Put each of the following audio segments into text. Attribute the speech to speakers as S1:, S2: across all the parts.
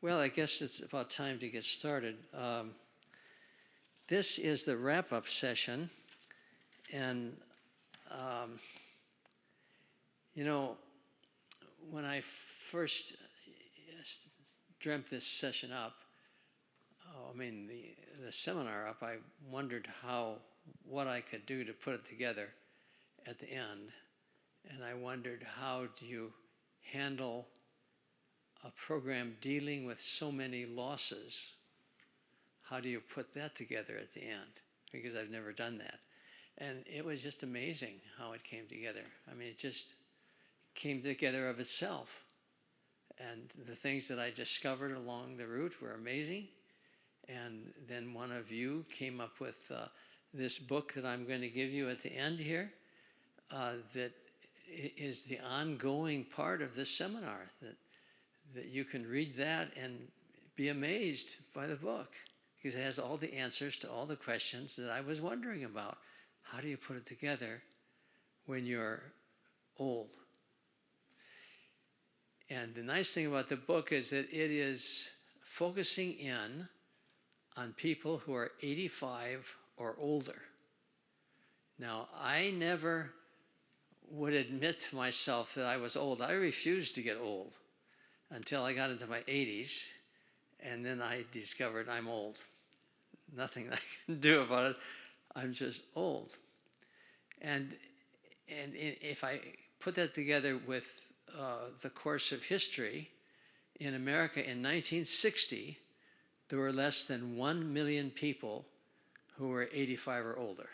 S1: Well, I guess it's about time to get started. This is the wrap-up session, and you know, when I first dreamt this session up, the seminar up, I wondered what I could do to put it together at the end, and I wondered, how do you handle a program dealing with so many losses? How do you put that together at the end? Because I've never done that. And it was just amazing how it came together. I mean, it just came together of itself. And the things that I discovered along the route were amazing. And then one of you came up with this book that I'm going to give you at the end here, that is the ongoing part of this seminar, that you can read that and be amazed by the book, because it has all the answers to all the questions that I was wondering about. How do you put it together when you're old? And the nice thing about the book is that it is focusing in on people who are 85 or older. Now, I never would admit to myself that I was old. I refused to get old until I got into my 80s, and then I discovered I'm old. Nothing I can do about it. I'm just old. And if I put that together with the course of history, in America in 1960, there were less than 1 million people who were 85 or older.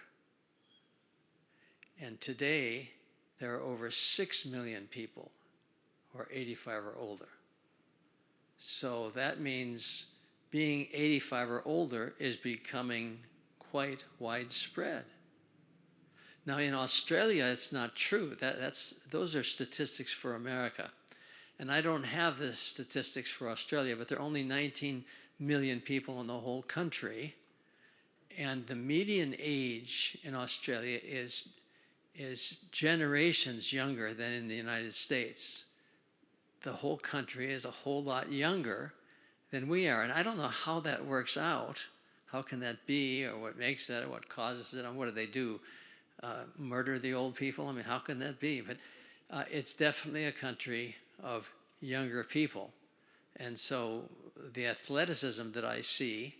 S1: And today, there are over 6 million people who are 85 or older. So that means being 85 or older is becoming quite widespread. Now, in Australia, it's not true. Those are statistics for America. And I don't have the statistics for Australia, but there are only 19 million people in the whole country. And the median age in Australia is generations younger than in the United States. The whole country is a whole lot younger than we are. And I don't know how that works out. How can that be, or what makes that, or what causes it, and what do they do? Murder the old people? I mean, how can that be? But it's definitely a country of younger people. And so the athleticism that I see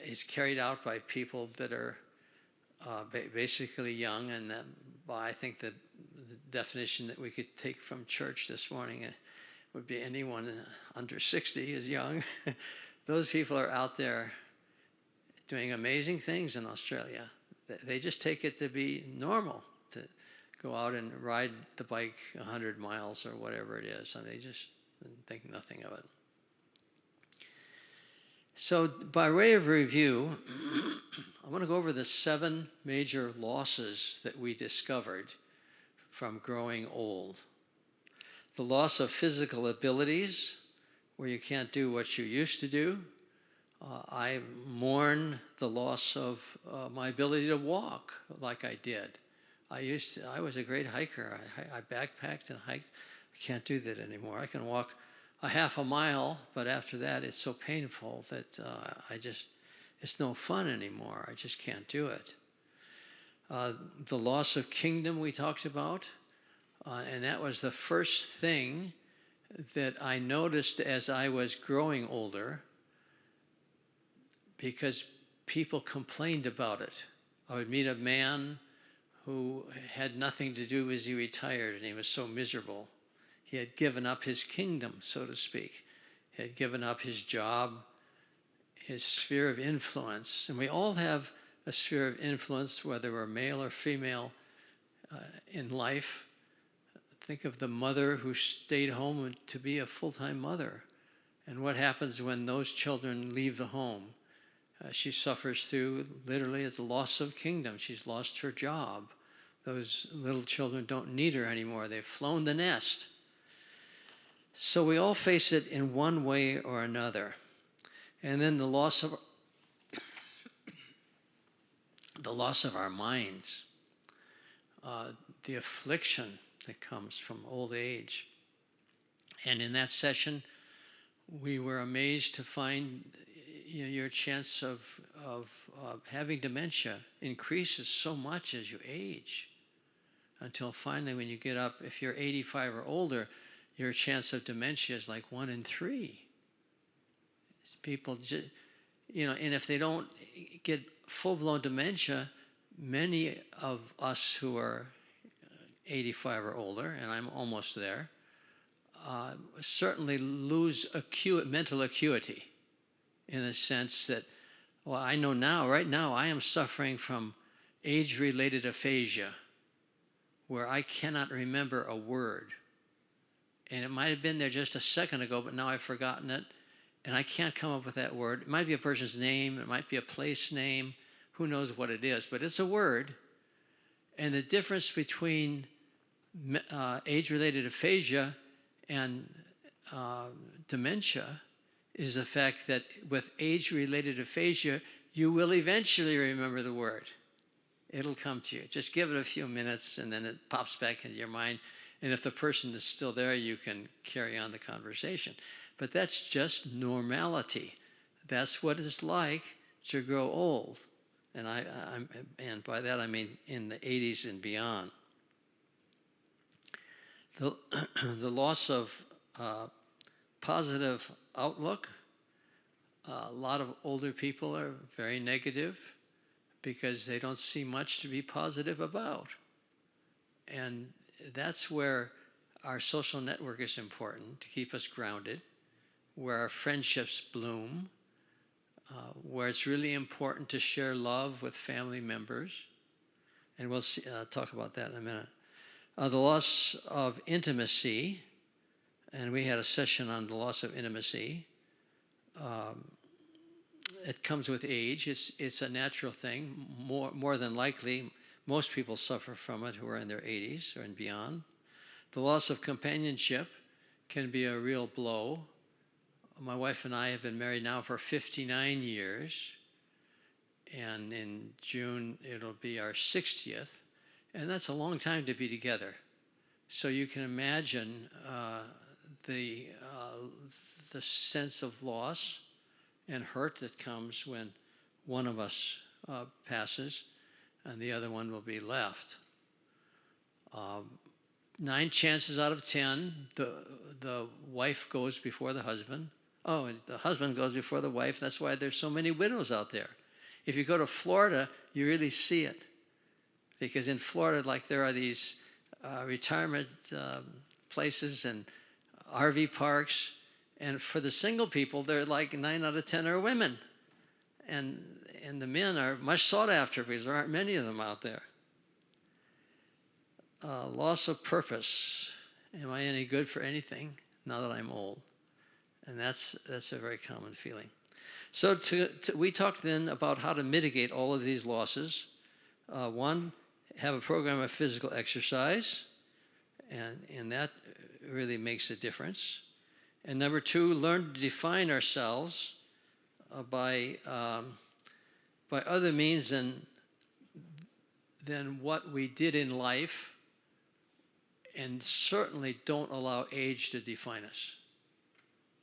S1: is carried out by people that are basically young, and I think the definition that we could take from church this morning would be anyone under 60 is young. Those people are out there doing amazing things in Australia. They just take it to be normal to go out and ride the bike 100 miles or whatever it is, and they just think nothing of it. So by way of review, I want to go over the 7 major losses that we discovered from growing old. The loss of physical abilities, where you can't do what you used to do. I mourn the loss of my ability to walk like I did. I was a great hiker. I backpacked and hiked. I can't do that anymore. I can walk a half a mile, but after that it's so painful that it's no fun anymore. I just can't do it. The loss of kingdom we talked about, and that was the first thing that I noticed as I was growing older, because people complained about it. I would meet a man who had nothing to do as he retired, and he was so miserable. He had given up his kingdom, so to speak. He had given up his job, his sphere of influence. And we all have a sphere of influence, whether we're male or female in life. Think of the mother who stayed home to be a full-time mother. And what happens when those children leave the home? She suffers through, literally, it's a loss of kingdom. She's lost her job. Those little children don't need her anymore. They've flown the nest. So we all face it in one way or another. And then the loss of our minds, the affliction that comes from old age. And in that session, we were amazed to find your chance of having dementia increases so much as you age, until finally when you get up, if you're 85 or older, your chance of dementia is like 1 in 3. People just, and if they don't get full-blown dementia, many of us who are 85 or older, and I'm almost there, certainly lose mental acuity, in the sense that, well, I know now, right now, I am suffering from age-related aphasia, where I cannot remember a word. And it might have been there just a second ago, but now I've forgotten it, and I can't come up with that word. It might be a person's name, it might be a place name, who knows what it is, but it's a word. And the difference between age-related aphasia and dementia is the fact that with age-related aphasia, you will eventually remember the word. It'll come to you. Just give it a few minutes, and then it pops back into your mind. And if the person is still there, you can carry on the conversation. But that's just normality. That's what it's like to grow old. And by that I mean in the 80s and beyond. The loss of positive outlook. A lot of older people are very negative because they don't see much to be positive about. And that's where our social network is important, to keep us grounded, where our friendships bloom, where it's really important to share love with family members. And we'll talk about that in a minute. The loss of intimacy, and we had a session on the loss of intimacy. It comes with age. It's a natural thing. More than likely, most people suffer from it who are in their 80s or and beyond. The loss of companionship can be a real blow. My wife and I have been married now for 59 years, and in June it'll be our 60th, and that's a long time to be together. So you can imagine the sense of loss and hurt that comes when one of us passes and the other one will be left. 9 chances out of 10, the wife goes before the husband. Oh, and the husband goes before the wife. That's why there's so many widows out there. If you go to Florida, you really see it. Because in Florida, like, there are these retirement places and RV parks. And for the single people, they're like 9 out of 10 are women. And the men are much sought after because there aren't many of them out there. Loss of purpose. Am I any good for anything now that I'm old? And that's a very common feeling. So we talked then about how to mitigate all of these losses. One, have a program of physical exercise, and that really makes a difference. And number 2, learn to define ourselves by other means than what we did in life, and certainly don't allow age to define us.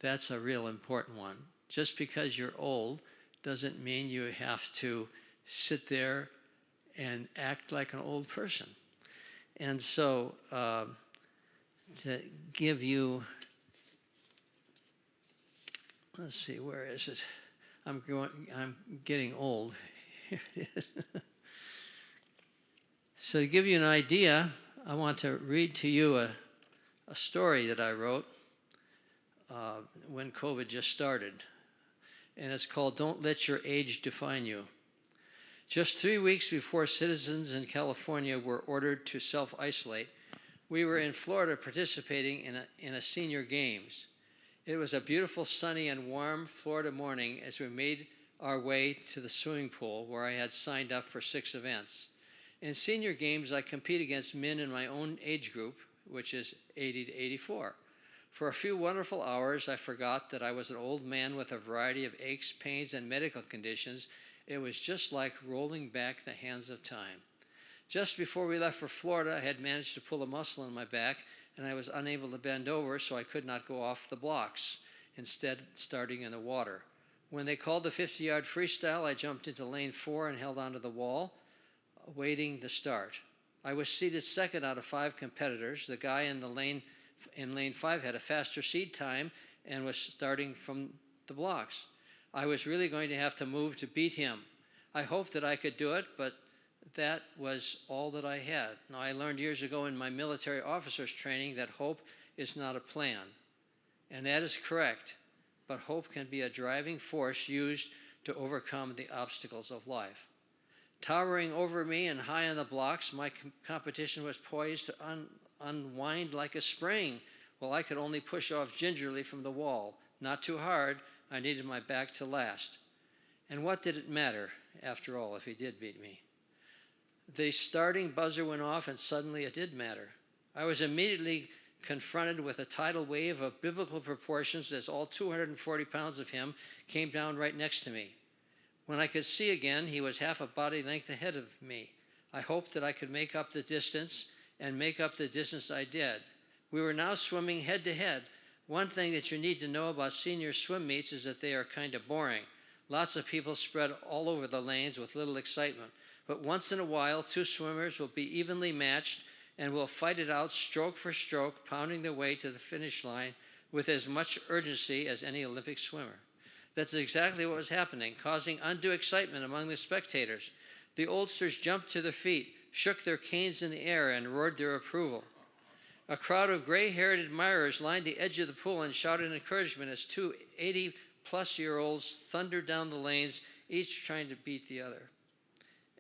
S1: That's a real important one. Just because you're old doesn't mean you have to sit there and act like an old person. And so to give you, let's see, where is it? I'm getting old. Here it is. So to give you an idea, I want to read to you a story that I wrote when COVID just started. And it's called Don't Let Your Age Define You. Just 3 weeks before citizens in California were ordered to self-isolate, we were in Florida participating in a senior games. It was a beautiful, sunny, and warm Florida morning as we made our way to the swimming pool where I had signed up for 6 events. In senior games, I compete against men in my own age group, which is 80 to 84. For a few wonderful hours, I forgot that I was an old man with a variety of aches, pains, and medical conditions. It was just like rolling back the hands of time. Just before we left for Florida, I had managed to pull a muscle in my back, and I was unable to bend over, so I could not go off the blocks. instead starting in the water. When they called the 50-yard freestyle, I jumped into lane 4 and held onto the wall, waiting to start. I was seated second out of 5 competitors. The guy in lane 5 had a faster seat time and was starting from the blocks. I was really going to have to move to beat him. I hoped that I could do it, but that was all that I had. Now, I learned years ago in my military officers training that hope is not a plan. And that is correct. But hope can be a driving force used to overcome the obstacles of life. Towering over me and high on the blocks, my competition was poised to unwind like a spring, while I could only push off gingerly from the wall. Not too hard. I needed my back to last. And what did it matter, after all, if he did beat me? The starting buzzer went off, and suddenly it did matter. I was immediately confronted with a tidal wave of biblical proportions as all 240 pounds of him came down right next to me. When I could see again, he was half a body length ahead of me. I hoped that I could make up the distance, and make up the distance I did. We were now swimming head to head. One thing that you need to know about senior swim meets is that they are kind of boring. Lots of people spread all over the lanes with little excitement. But once in a while, 2 swimmers will be evenly matched and will fight it out stroke for stroke, pounding their way to the finish line with as much urgency as any Olympic swimmer. That's exactly what was happening, causing undue excitement among the spectators. The oldsters jumped to their feet, shook their canes in the air, and roared their approval. A crowd of gray-haired admirers lined the edge of the pool and shouted encouragement as 2 80-plus-year-olds thundered down the lanes, each trying to beat the other.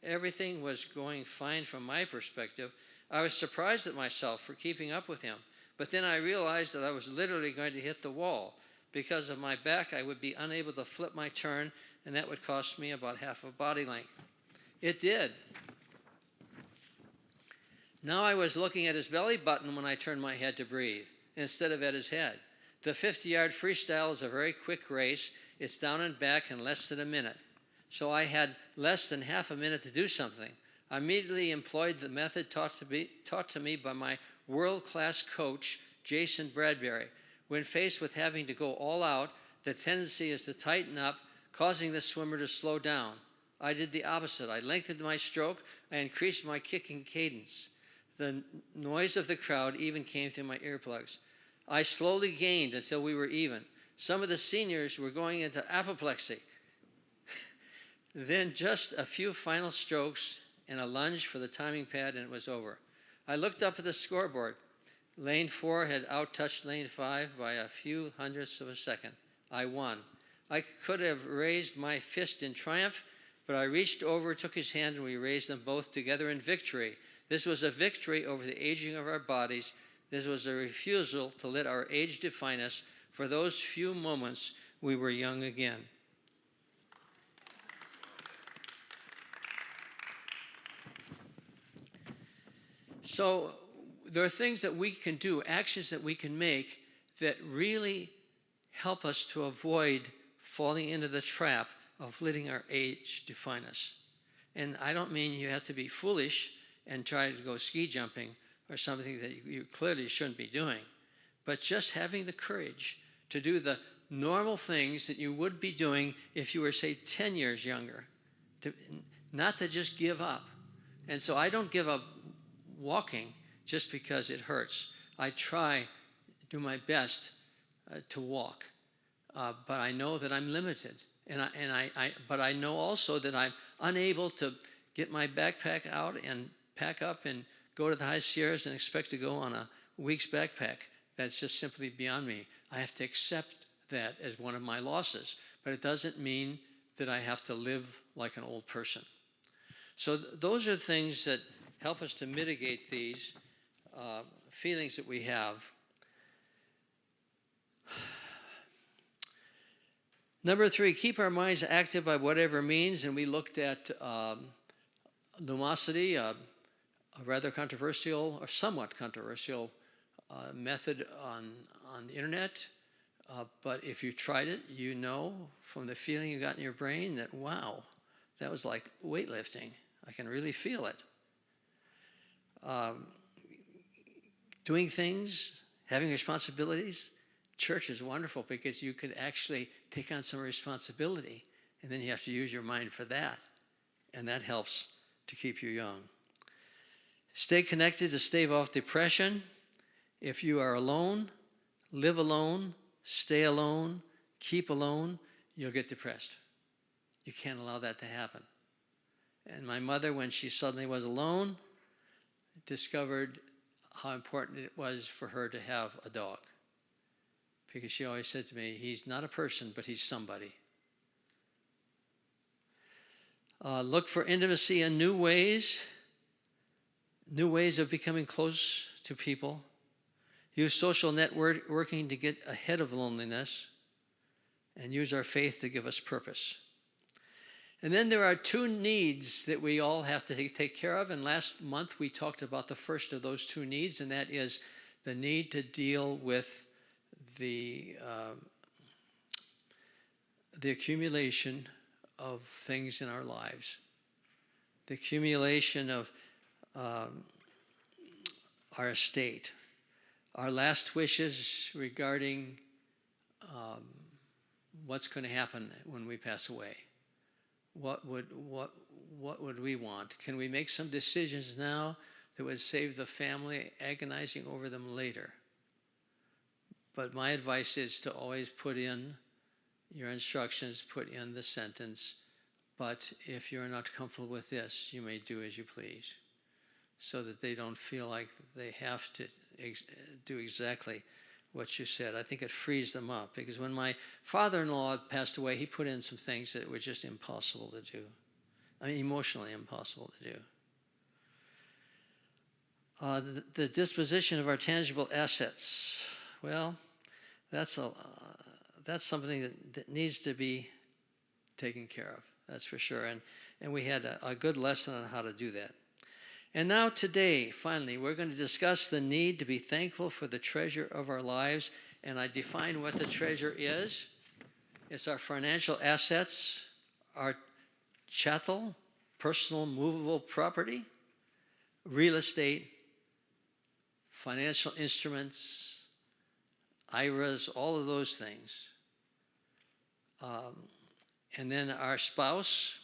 S1: Everything was going fine from my perspective. I was surprised at myself for keeping up with him, but then I realized that I was literally going to hit the wall. Because of my back, I would be unable to flip my turn, and that would cost me about half a body length. It did. Now I was looking at his belly button when I turned my head to breathe, instead of at his head. The 50-yard freestyle is a very quick race. It's down and back in less than a minute. So I had less than half a minute to do something. I immediately employed the method taught to me by my world-class coach, Jason Bradbury. When faced with having to go all out, the tendency is to tighten up, causing the swimmer to slow down. I did the opposite. I lengthened my stroke. I increased my kicking cadence. The noise of the crowd even came through my earplugs. I slowly gained until we were even. Some of the seniors were going into apoplexy. Then just a few final strokes and a lunge for the timing pad, and it was over. I looked up at the scoreboard. Lane 4 had outtouched lane 5 by a few hundredths of a second. I won. I could have raised my fist in triumph, but I reached over, took his hand, and we raised them both together in victory. This was a victory over the aging of our bodies. This was a refusal to let our age define us. For those few moments, we were young again. So there are things that we can do, actions that we can make that really help us to avoid falling into the trap of letting our age define us. And I don't mean you have to be foolish and try to go ski jumping or something that you clearly shouldn't be doing, but just having the courage to do the normal things that you would be doing if you were, say, 10 years younger, not to just give up. And so I don't give up walking just because it hurts. I try, do my best to walk, but I know that I'm limited. But I know also that I'm unable to get my backpack out and pack up and go to the high Sierras and expect to go on a week's backpack. That's just simply beyond me. I have to accept that as one of my losses, but it doesn't mean that I have to live like an old person. So those are things that help us to mitigate these feelings that we have. Number 3, keep our minds active by whatever means, and we looked at lumosity, a rather controversial or somewhat controversial method on the internet. But if you tried it, you know from the feeling you got in your brain that, wow, that was like weightlifting. I can really feel it. Doing things, having responsibilities, church is wonderful because you could actually take on some responsibility, and then you have to use your mind for that, and that helps to keep you young. Stay connected to stave off depression. If you are alone, live alone, stay alone, keep alone, you'll get depressed. You can't allow that to happen. And my mother, when she suddenly was alone, discovered how important it was for her to have a dog. Because she always said to me, he's not a person, but he's somebody. Look for intimacy in new ways of becoming close to people. Use social networking to get ahead of loneliness, and use our faith to give us purpose. And then there are two needs that we all have to take care of. And last month we talked about the first of those two needs, and that is the need to deal with the accumulation of things in our lives, the accumulation of our estate, our last wishes regarding what's going to happen when we pass away. What would we want? Can we make some decisions now that would save the family agonizing over them later? But my advice is to always put in your instructions, put in the sentence, but if you're not comfortable with this, you may do as you please, so that they don't feel like they have to do exactly what you said. I think it frees them up, because when my father-in-law passed away, he put in some things that were just impossible to do. I mean, emotionally impossible to do. The disposition of our tangible assets. Well, that's something that needs to be taken care of. That's for sure. And we had a good lesson on how to do that. And now today, finally, we're going to discuss the need to be thankful for the treasure of our lives. And I define what the treasure is. It's our financial assets, our chattel, personal movable property, real estate, financial instruments, IRAs, all of those things. And then our spouse,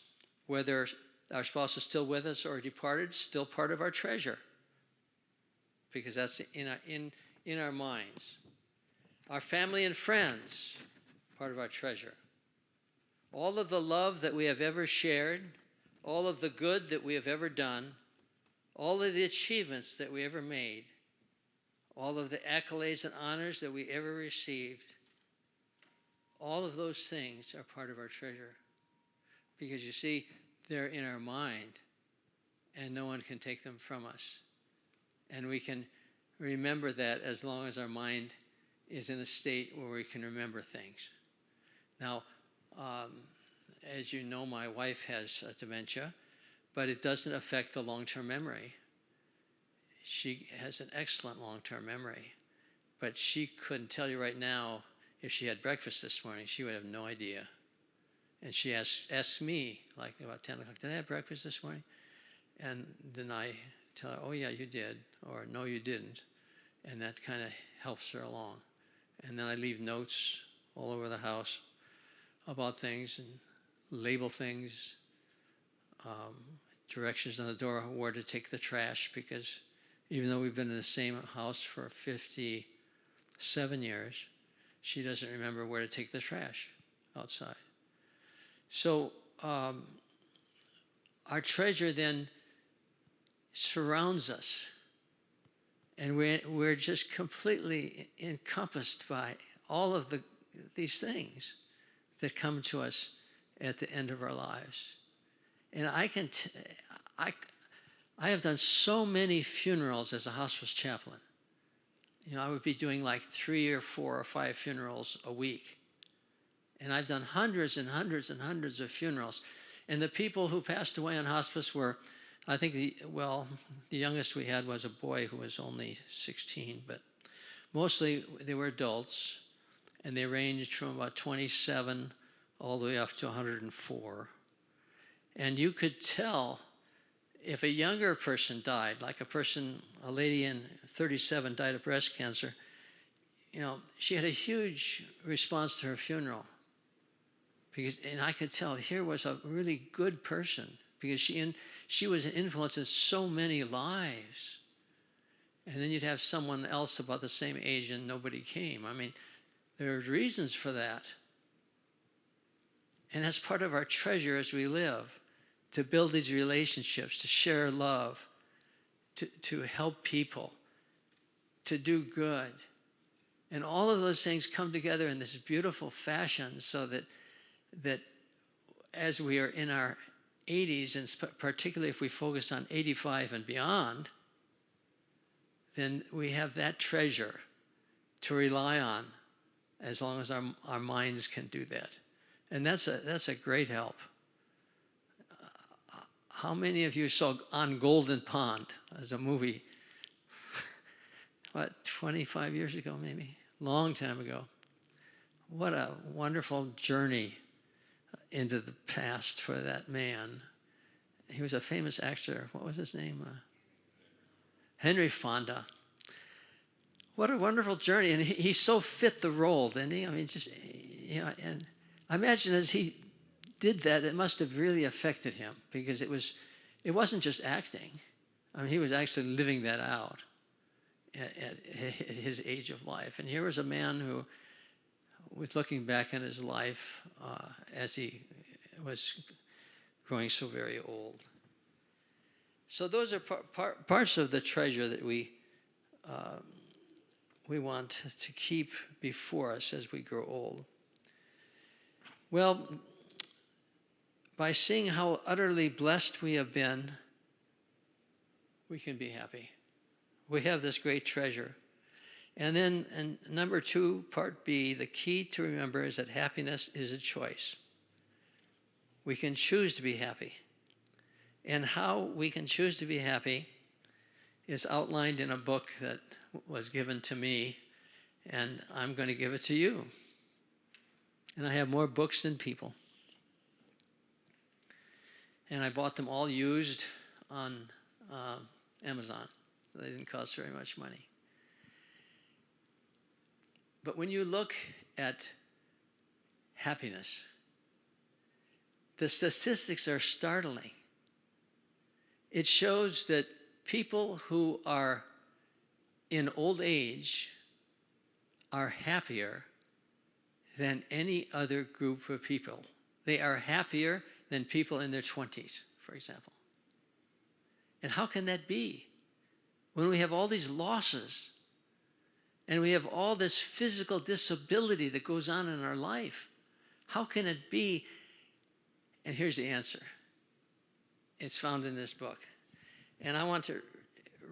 S1: whether our spouse is still with us or departed, still part of our treasure, because that's in our minds. Our family and friends, part of our treasure. All of the love that we have ever shared, all of the good that we have ever done, all of the achievements that we ever made, all of the accolades and honors that we ever received, all of those things are part of our treasure. Because you see, they're in our mind, and no one can take them from us. And we can remember that as long as our mind is in a state where we can remember things. Now, as you know, my wife has dementia, but it doesn't affect the long-term memory. She has an excellent long-term memory, but she couldn't tell you right now if she had breakfast this morning. She would have no idea. And she asks me, like about 10 o'clock, did I have breakfast this morning? And then I tell her, oh yeah, you did, or no, you didn't. And that kind of helps her along. And then I leave notes all over the house about things and label things, directions on the door where to take the trash, because even though we've been in the same house for 57 years, she doesn't remember where to take the trash outside. So our treasure then surrounds us, and we're just completely encompassed by all of these things that come to us at the end of our lives. And I have done so many funerals as a hospice chaplain. You know, I would be doing like 3 or 4 or 5 funerals a week. And I've done hundreds and hundreds and hundreds of funerals. And the people who passed away on hospice were, I think, the youngest we had was a boy who was only 16, but mostly they were adults, and they ranged from about 27 all the way up to 104. And you could tell if a younger person died, like a lady in 37 died of breast cancer, she had a huge response to her funeral. And I could tell here was a really good person, because she was an influence in so many lives. And then you'd have someone else about the same age and nobody came. I mean, there are reasons for that. And that's part of our treasure as we live, to build these relationships, to share love, to help people, to do good. And all of those things come together in this beautiful fashion, so that as we are in our 80s, and particularly if we focus on 85 and beyond, then we have that treasure to rely on, as long as our minds can do that. And that's a great help. How many of you saw On Golden Pond as a movie? 25 years ago maybe? Long time ago. What a wonderful journey into the past for that man. He was a famous actor. What was his name? Henry Fonda. What a wonderful journey. And he so fit the role, didn't he? I mean, and I imagine as he did that, it must have really affected him, because it wasn't just acting. I mean, he was actually living that out at his age of life. And here was a man who was looking back on his life as he was growing so very old. So those are parts of the treasure that we want to keep before us as we grow old. Well, by seeing how utterly blessed we have been, we can be happy. We have this great treasure. And then, and number 2, part B, the key to remember is that happiness is a choice. We can choose to be happy. And how we can choose to be happy is outlined in a book that was given to me, and I'm going to give it to you. And I have more books than people. And I bought them all used on Amazon. They didn't cost very much money. But when you look at happiness, the statistics are startling. It shows that people who are in old age are happier than any other group of people. They are happier than people in their 20s, for example. And how can that be? When we have all these losses, and we have all this physical disability that goes on in our life, how can it be? And here's the answer. It's found in this book. And I want to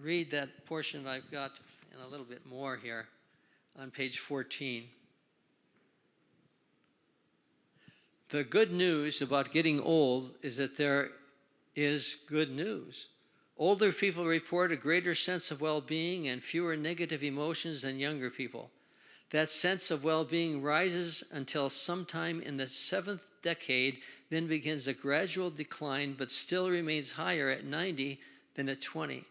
S1: read that portion I've got and a little bit more here on page 14. The good news about getting old is that there is good news. Older people report a greater sense of well-being and fewer negative emotions than younger people. That sense of well-being rises until sometime in the 7th decade, then begins a gradual decline, but still remains higher at 90 than at 20.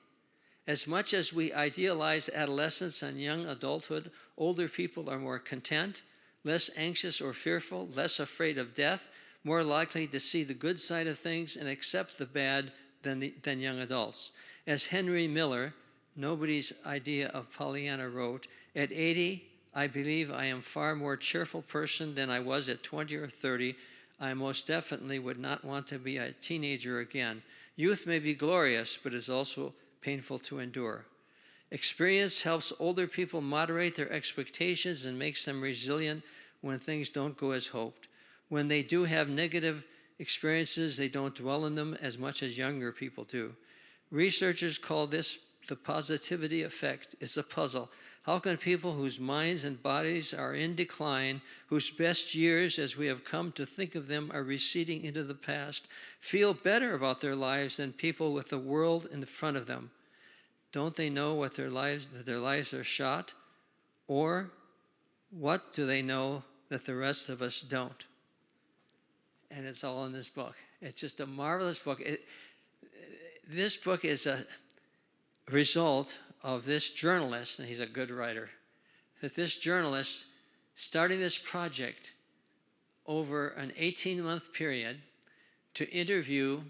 S1: As much as we idealize adolescence and young adulthood, older people are more content, less anxious or fearful, less afraid of death, more likely to see the good side of things and accept the bad than young adults. As Henry Miller, Nobody's Idea of Pollyanna, wrote, "At 80, I believe I am far more cheerful person than I was at 20 or 30. I most definitely would not want to be a teenager again. Youth may be glorious, but is also painful to endure." Experience helps older people moderate their expectations and makes them resilient when things don't go as hoped. When they do have negative experiences, they don't dwell in them as much as younger people do. Researchers call this the positivity effect. It's a puzzle. How can people whose minds and bodies are in decline, whose best years, as we have come to think of them, are receding into the past, feel better about their lives than people with the world in front of them? Don't they know that their lives are shot? Or what do they know that the rest of us don't? And it's all in this book. It's just a marvelous book. This book is a result of this journalist, and he's a good writer, that this journalist, starting this project over an 18-month period to interview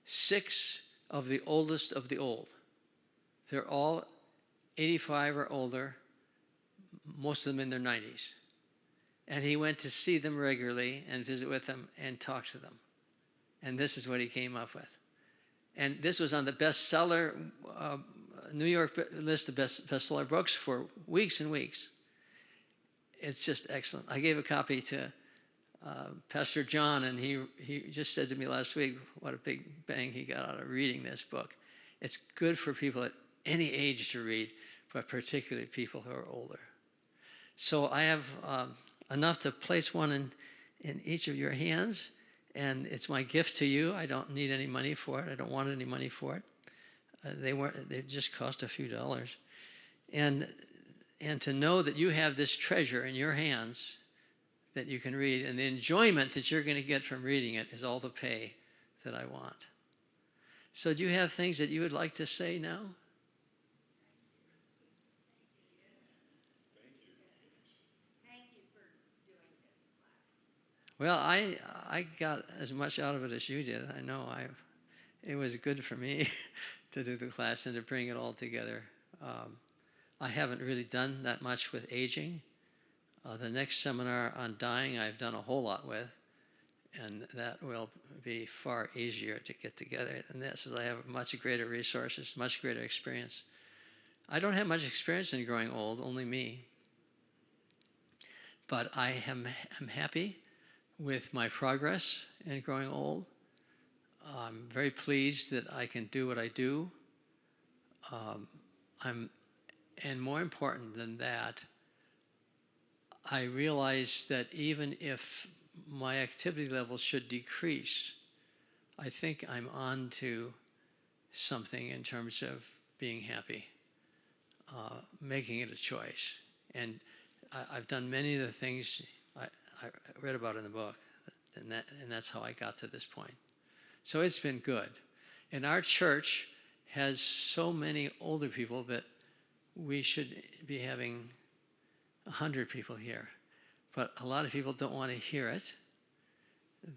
S1: 6 of the oldest of the old. They're all 85 or older, most of them in their 90s. And he went to see them regularly and visit with them and talk to them. And this is what he came up with. And this was on the bestseller, New York list of bestseller books for weeks and weeks. It's just excellent. I gave a copy to Pastor John, and he just said to me last week what a big bang he got out of reading this book. It's good for people at any age to read, but particularly people who are older. So I have enough to place one in each of your hands, and it's my gift to you. I don't need any money for it. I don't want any money for it. They just cost a few dollars. And to know that you have this treasure in your hands that you can read, and the enjoyment that you're going to get from reading it is all the pay that I want. So do you have things that you would like to say now?
S2: Thank you for doing this class.
S1: Well, I got as much out of it as you did. I know it was good for me to do the class and to bring it all together. I haven't really done that much with aging. The next seminar on dying I've done a whole lot with, and that will be far easier to get together than this, as I have much greater resources, much greater experience. I don't have much experience in growing old, only me. But I am happy with my progress in growing old. I'm very pleased that I can do what I do. And more important than that, I realize that even if my activity levels should decrease, I think I'm on to something in terms of being happy, making it a choice. And I've done many of the things I read about in the book, and that's how I got to this point. So it's been good. And our church has so many older people that we should be having 100 people here. But a lot of people don't want to hear it.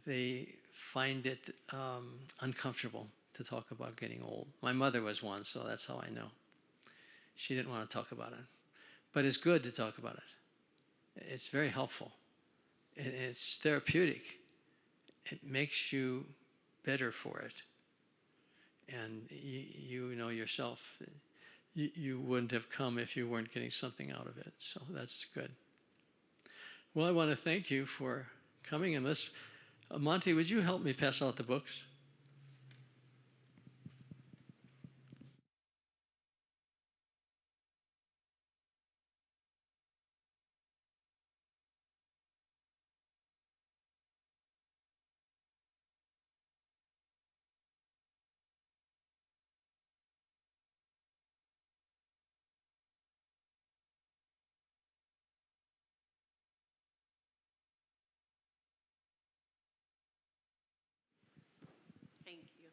S1: They find it uncomfortable to talk about getting old. My mother was one, so that's how I know. She didn't want to talk about it. But it's good to talk about it. It's very helpful. It's therapeutic. It makes you better for it. And you know yourself, you wouldn't have come if you weren't getting something out of it. So that's good. Well, I want to thank you for coming. And Monty, would you help me pass out the books?
S2: Thank you.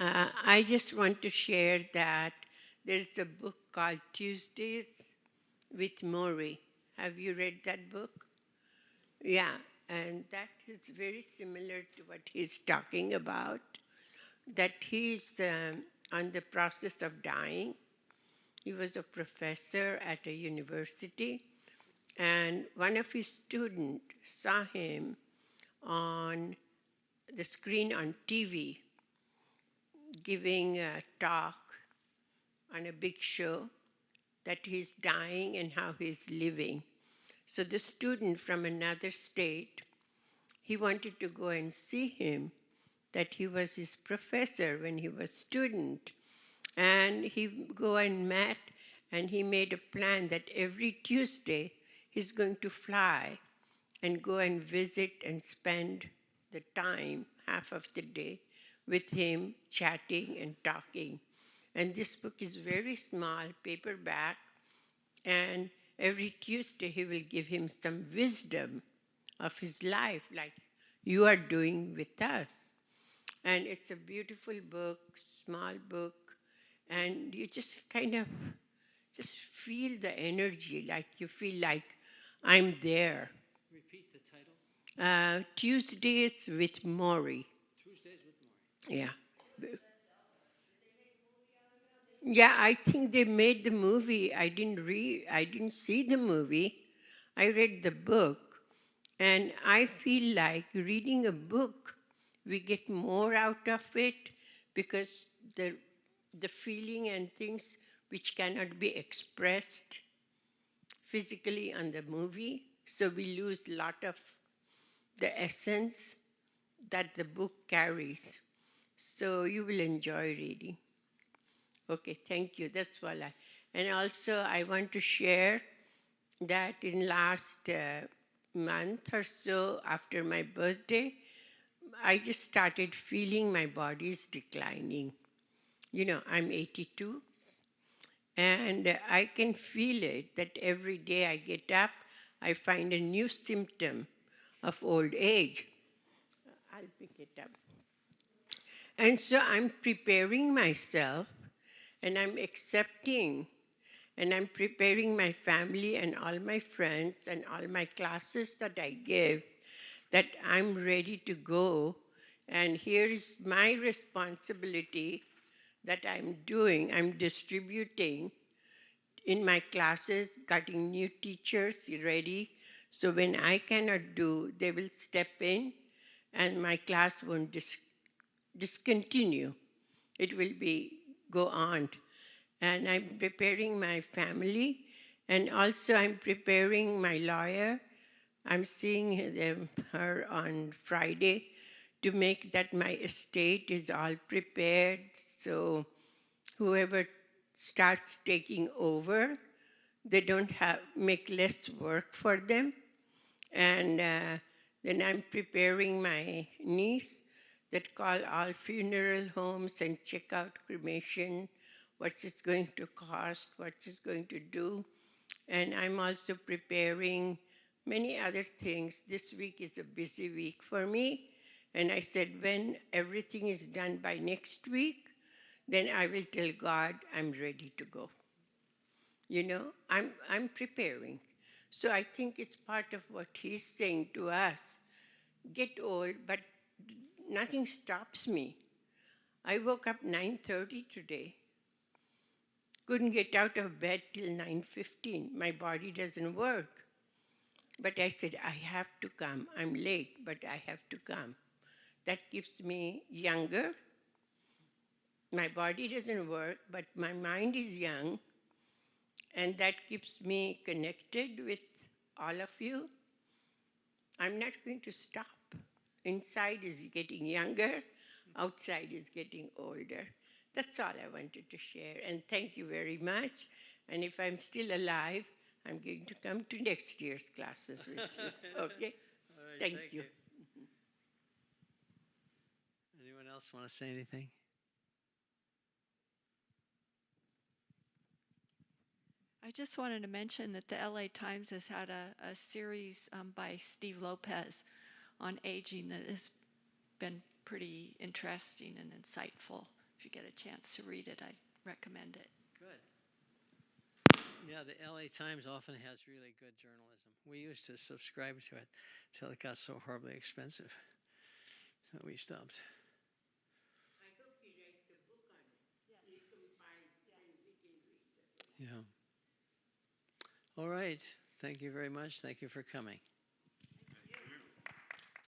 S2: I just want to share that there's a book called Tuesdays with Maury. Have you read that book? Yeah, and that is very similar to what he's talking about, that he's on the process of dying. He was a professor at a university, and one of his students saw him on the screen on TV giving a talk on a big show that he's dying and how he's living. So the student from another state, he wanted to go and see him, that he was his professor when he was student. And he go and met, and he made a plan that every Tuesday he's going to fly and go and visit and spend the time, half of the day, with him chatting and talking. And this book is very small, paperback, and every Tuesday he will give him some wisdom of his life, like you are doing with us. And it's a beautiful book, small book, and you just kind of just feel the energy, like you feel like I'm there.
S1: Repeat the title.
S2: Tuesdays with Maury.
S1: Tuesdays with Maury.
S2: Yeah. Yeah, I think they made the movie. I didn't see the movie. I read the book, and I feel like reading a book, we get more out of it because the feeling and things which cannot be expressed physically on the movie, so we lose a lot of the essence that the book carries. So you will enjoy reading. Okay, thank you. That's all I. And also, I want to share that in last month or so after my birthday, I just started feeling my body is declining. You know, I'm 82, and I can feel it that every day I get up, I find a new symptom of old age. I'll pick it up. And so I'm preparing myself and I'm accepting and I'm preparing my family and all my friends and all my classes that I give that I'm ready to go. And here is my responsibility that I'm doing. I'm distributing in my classes, getting new teachers ready. So when I cannot do, they will step in and my class won't discontinue. It will be go on. And I'm preparing my family, and also I'm preparing my lawyer. I'm seeing her on Friday to make that my estate is all prepared. So whoever starts taking over, they don't have make less work for them. And then I'm preparing my niece that call all funeral homes and check out cremation, what it's going to cost, what it's going to do. And I'm also preparing many other things. This week is a busy week for me. And I said, when everything is done by next week, then I will tell God I'm ready to go. You know, I'm preparing. So I think it's part of what he's saying to us. Get old, but nothing stops me. I woke up 9:30 today. Couldn't get out of bed till 9:15. My body doesn't work. But I said, I have to come. I'm late, but I have to come. That keeps me younger. My body doesn't work, but my mind is young. And that keeps me connected with all of you. I'm not going to stop. Inside is getting younger, outside is getting older. That's all I wanted to share. And thank you very much. And if I'm still alive, I'm going to come to next year's classes with you. Okay?
S1: All right,
S2: Thank you.
S1: Anyone else want to say anything?
S3: I just wanted to mention that the LA Times has had a series by Steve Lopez on aging that has been pretty interesting and insightful. If you get a chance to read it, I recommend it.
S1: Good. Yeah, the LA Times often has really good journalism. We used to subscribe to it until it got so horribly expensive. So we stopped.
S2: I hope he writes a book on it.
S3: Yes.
S2: He compiles and we can read it.
S1: Yeah. All right. Thank you very much. Thank you for coming.